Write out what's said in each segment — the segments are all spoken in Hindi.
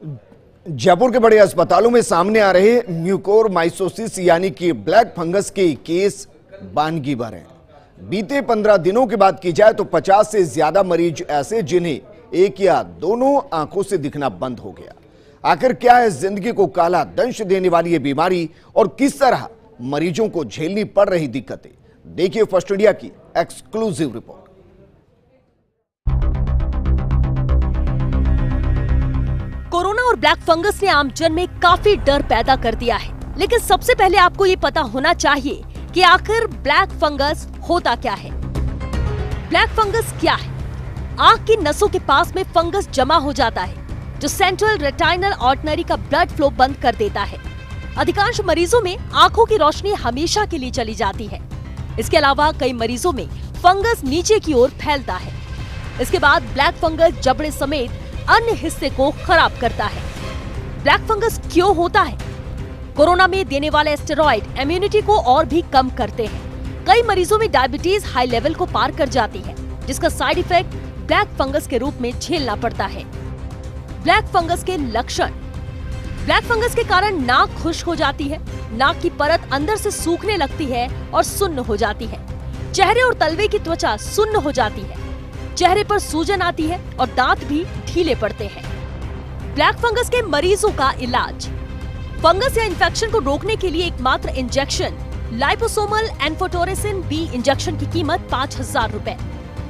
जयपुर के बड़े अस्पतालों में सामने आ रहे म्यूकोरमाइकोसिस यानी कि ब्लैक फंगस के केस बानगी भर हैं। बीते 15 दिनों की बात की जाए तो 50 से ज्यादा मरीज ऐसे जिन्हें एक या दोनों आंखों से दिखना बंद हो गया। आखिर क्या है जिंदगी को काला दंश देने वाली ये बीमारी और किस तरह मरीजों को झेलनी पड़ रही दिक्कतें, देखिए फर्स्ट इंडिया की एक्सक्लूसिव रिपोर्ट। कोरोना और ब्लैक फंगस ने आमजन में काफी डर पैदा कर दिया है, लेकिन सबसे पहले आपको ये पता होना चाहिए कि आखिर ब्लैक फंगस होता क्या है। ब्लैक फंगस क्या है? आंख की नसों के पास में फंगस जमा हो जाता है जो सेंट्रल रेटिनल आर्टरी का ब्लड फ्लो बंद कर देता है। अधिकांश मरीजों में आंखों की रोशनी हमेशा के लिए चली जाती है। इसके अलावा कई मरीजों में फंगस नीचे की ओर फैलता है। इसके बाद ब्लैक फंगस जबड़े समेत अन्य हिस्से को खराब करता है। ब्लैक फंगस क्यों होता है? कोरोना में देने वाले स्टेरॉइड इम्यूनिटी को और भी कम करते हैं। कई मरीजों में डायबिटीज हाई लेवल को पार कर जाती है, जिसका साइड इफेक्ट ब्लैक फंगस के रूप में झेलना पड़ता है। ब्लैक फंगस के लक्षण। ब्लैक फंगस के कारण नाक खुश्क हो जाती है, नाक की परत अंदर से सूखने लगती है और सुन्न हो जाती है। चेहरे और तलवे की त्वचा सुन्न हो जाती है, चेहरे पर सूजन आती है और दांत भी ढीले पड़ते हैं। ब्लैक फंगस के मरीजों का इलाज। फंगस या इन्फेक्शन को रोकने के लिए एकमात्र इंजेक्शन लाइपोसोमल एन्फोटेरेसिन बी इंजेक्शन की कीमत 5,000 रुपए।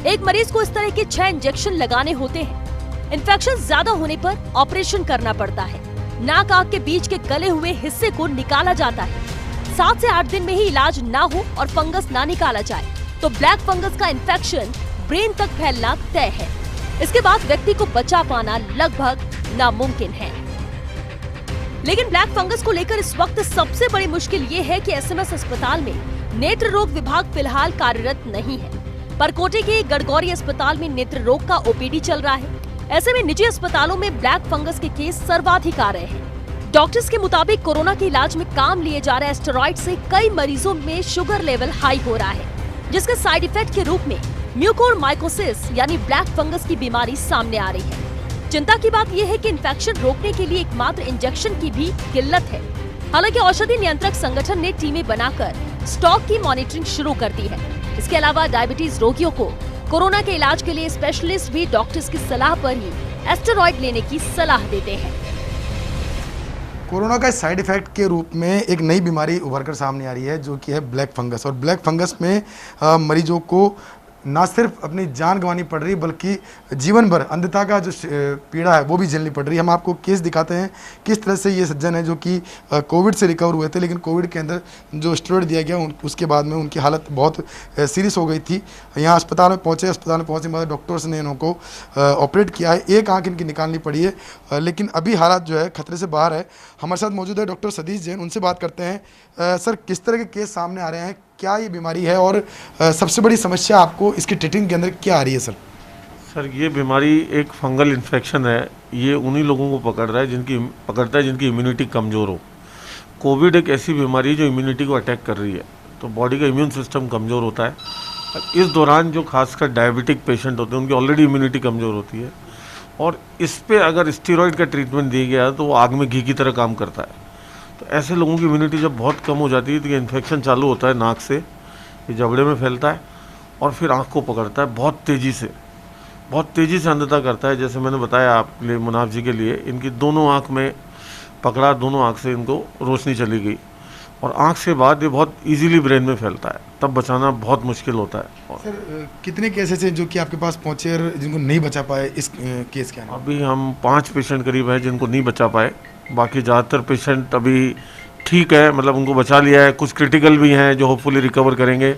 एक मरीज को इस तरह के 6 इंजेक्शन लगाने होते हैं। इन्फेक्शन ज्यादा होने पर ऑपरेशन करना पड़ता है। नाक आंख के बीच के गले हुए हिस्से को निकाला जाता है। 7 से 8 दिन में ही इलाज ना हो और फंगस ना निकाला जाए तो ब्लैक फंगस का इन्फेक्शन ब्रेन तक फैलना तय है। इसके बाद व्यक्ति को बचा पाना लगभग नामुमकिन है। लेकिन ब्लैक फंगस को लेकर इस वक्त सबसे बड़ी मुश्किल ये है कि एसएमएस अस्पताल में नेत्र रोग विभाग फिलहाल कार्यरत नहीं है। परकोटे के गड़गौरी अस्पताल में नेत्र रोग का ओपीडी चल रहा है। ऐसे में निजी अस्पतालों में ब्लैक फंगस के केस सर्वाधिक आ रहे हैं। डॉक्टर्स के मुताबिक कोरोना के इलाज में काम लिए जा रहे स्टेरॉइड से कई मरीजों में शुगर लेवल हाई हो रहा है, जिसके साइड इफेक्ट के रूप में म्यूकोरमाइकोसिस यानी ब्लैक फंगस की बीमारी सामने आ रही है। चिंता की बात यह है कि इन्फेक्शन रोकने के लिए एकमात्र इंजेक्शन की भी किल्लत है। हालांकि औषधि नियंत्रक संगठन ने टीमें बनाकर स्टॉक की मॉनिटरिंग शुरू कर दी है। इसके अलावा डायबिटीज रोगियों को कोरोना के इलाज के लिए स्पेशलिस्ट भी डॉक्टर्स की सलाह पर ही स्टेरॉइड लेने की सलाह देते हैं। कोरोना का साइड इफेक्ट के रूप में एक नई बीमारी उभर कर सामने आ रही है, जो कि है ब्लैक फंगस। और ब्लैक फंगस में मरीजों को ना सिर्फ अपनी जान गंवानी पड़ रही बल्कि जीवन भर अंधता का जो पीड़ा है वो भी झेलनी पड़ रही है। हम आपको केस दिखाते हैं किस तरह से ये सज्जन है जो कि कोविड से रिकवर हुए थे, लेकिन कोविड के अंदर जो स्टेरॉइड दिया गया उसके बाद में उनकी हालत बहुत सीरियस हो गई थी। यहाँ अस्पताल में पहुँचे, अस्पताल में पहुँचने के बाद डॉक्टर्स ने इनको ऑपरेट किया है। एक आँख इनकी निकालनी पड़ी है, लेकिन अभी हालात जो है खतरे से बाहर है। हमारे साथ मौजूद है डॉक्टर सतीश जैन, उनसे बात करते हैं। सर, किस तरह के केस सामने आ रहे हैं, क्या ये बीमारी है और सबसे बड़ी समस्या आपको इसकी ट्रीटमेंट के अंदर क्या आ रही है? सर, ये बीमारी एक फंगल इन्फेक्शन है। ये उन्हीं लोगों को पकड़ता है जिनकी इम्यूनिटी कमज़ोर हो। कोविड एक ऐसी बीमारी है जो इम्यूनिटी को अटैक कर रही है, तो बॉडी का इम्यून सिस्टम कमज़ोर होता है। इस दौरान जो खासकर डायबिटिक पेशेंट होते हैं उनकी ऑलरेडी इम्यूनिटी कमज़ोर होती है, और इस पर अगर स्टेरॉइड का ट्रीटमेंट दिया गया तो वो आग में घी की तरह काम करता है। तो ऐसे लोगों की इम्यूनिटी जब बहुत कम हो जाती है तो ये इन्फेक्शन चालू होता है नाक से, ये जबड़े में फैलता है और फिर आँख को पकड़ता है बहुत तेज़ी से अंधता करता है। जैसे मैंने बताया आपके लिए, मुनाफ जी के लिए, इनकी दोनों आँख में पकड़ा, दोनों आँख से इनको रोशनी चली गई और आँख से बाद ये बहुत इजीली ब्रेन में फैलता है, तब बचाना बहुत मुश्किल होता है। सर, कितने केसेस हैं जो कि आपके पास पहुँचे और जिनको नहीं बचा पाए इस केस के? अभी हम 5 पेशेंट करीब हैं जिनको नहीं बचा पाए। बाकी ज़्यादातर पेशेंट अभी ठीक है, मतलब उनको बचा लिया है। कुछ क्रिटिकल भी हैं जो होपफुली रिकवर करेंगे,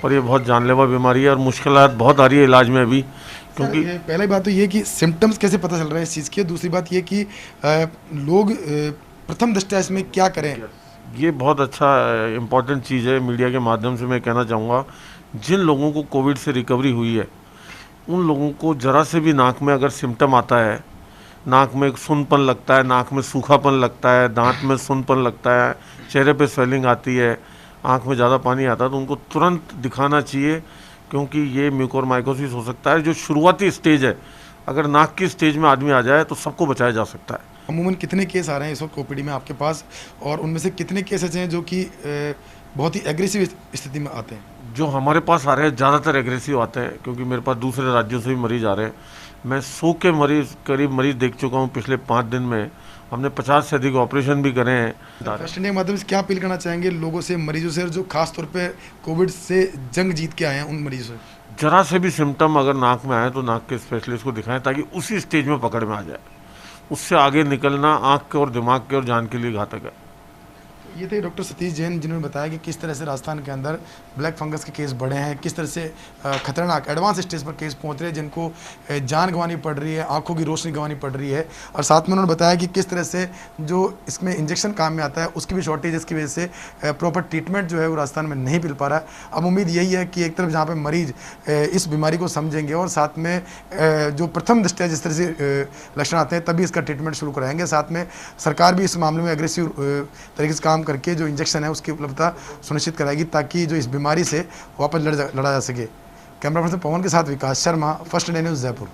पर ये बहुत जानलेवा बीमारी है और मुश्किलात बहुत आ रही है इलाज में अभी। क्योंकि पहली बात तो ये कि सिम्टम्स कैसे पता चल रहा है इस चीज़ की, दूसरी बात ये कि लोग प्रथम दृष्टया इसमें क्या करें? ये बहुत अच्छा इम्पॉर्टेंट चीज़ है। मीडिया के माध्यम से मैं कहना चाहूँगा, जिन लोगों को कोविड से रिकवरी हुई है उन लोगों को ज़रा से भी नाक में अगर सिम्टम आता है, नाक में सुनपन लगता है, नाक में सूखापन लगता है, दांत में सुनपन लगता है, चेहरे पे स्वेलिंग आती है, आंख में ज़्यादा पानी आता है, तो उनको तुरंत दिखाना चाहिए, क्योंकि ये म्यूकोरमाइकोसिस हो सकता है जो शुरुआती स्टेज है। अगर नाक की स्टेज में आदमी आ जाए तो सबको बचाया जा सकता है। अमूमन कितने केस आ रहे हैं इस वक्त ओपीडी में आपके पास, और उनमें से कितने केस ऐसे हैं जो कि बहुत ही एग्रेसिव स्थिति में आते हैं? जो हमारे पास आ रहे हैं ज़्यादातर एग्रेसिव आते हैं, क्योंकि मेरे पास दूसरे राज्यों से भी मरीज आ रहे हैं। मैं 100 के करीब मरीज देख चुका हूँ पिछले 5 दिन में। हमने 50 से अधिक ऑपरेशन भी करे हैं। फर्स्ट इंडिया के माध्यम से क्या अपील करना चाहेंगे लोगों से, मरीजों से, जो खास तौर पे कोविड से जंग जीत के आए हैं उन मरीजों से? जरा से भी सिम्टम अगर नाक में आए तो नाक के स्पेशलिस्ट को दिखाएं, ताकि उसी स्टेज में पकड़ में आ जाए। उससे आगे निकलना आँख के और दिमाग के और जान के लिए घातक है। ये थे डॉक्टर सतीश जैन, जिन्होंने बताया कि किस तरह से राजस्थान के अंदर ब्लैक फंगस के केस बढ़े हैं, किस तरह से खतरनाक एडवांस स्टेज पर केस पहुंच रहे हैं, जिनको जान गंवानी पड़ रही है, आंखों की रोशनी गंवानी पड़ रही है। और साथ में उन्होंने बताया कि किस तरह से जो इसमें इंजेक्शन काम में आता है उसकी भी शॉर्टेज, इसकी वजह से प्रॉपर ट्रीटमेंट जो है वो राजस्थान में नहीं मिल पा रहा है। अब उम्मीद यही है कि एक तरफ जहाँ पर मरीज इस बीमारी को समझेंगे और साथ में जो प्रथम दृष्टया जिस तरह से लक्षण आते हैं तभी इसका ट्रीटमेंट शुरू कराएंगे। साथ में सरकार भी इस मामले में एग्रेसिव तरीके से काम करके जो इंजेक्शन है उसकी उपलब्धता सुनिश्चित कराएगी, ताकि जो इस बीमारी से वापस लड़ा जा सके। कैमरा पर्सन पवन के साथ Vikas Sharma, first India news, Jaipur.